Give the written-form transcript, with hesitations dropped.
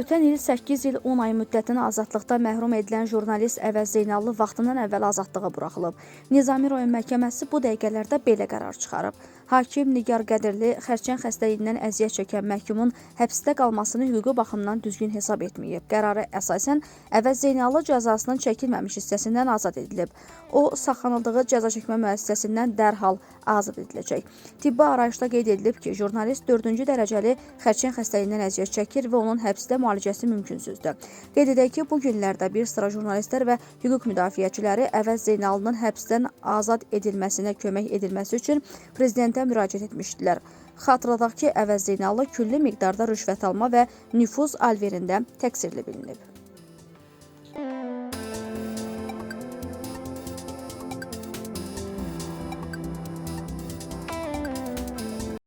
Ötən il 8 il 10 ay müddətinə azadlıqda məhrum edilən jurnalist Əvəz Zeynallı vaxtından əvvəl azadlığa buraxılıb. Nizami rayon məhkəməsi bu dəqiqələrdə belə qərar çıxarıb. Hakim Nigar Qədirli xərçəng xəstəliyindən əziyyət çəkən məhkumun həbsdə qalmasını hüquqi baxımdan düzgün hesab etməyib. Qərara əsasən Əvəz Zeynallı cəzasının çəkilməmiş hissəsindən azad edilib. O, saxlanıldığı cəza çəkmə müəssisəsindən dərhal azad ediləcək. Tibbi arayışda qeyd edilib ki, jurnalist 4-cü dərəcəli xərçəng xəstəliyindən əziyyət çəkir və onun həbsdə müalicəsi mümkünsüzdür. Qeyd edək ki, bu günlərdə bir sıra jurnalistlər və hüquq müdafiəçiləri Əvəz Zeynallının həbsdən azad edilməsinə kömək edilməsi üçün prezidentə müraciət etmişdilər. Xatırladaq ki, Əvəz Zeynallı külli miqdarda rüşvət alma və nüfuz alverində təqsirli bilinib.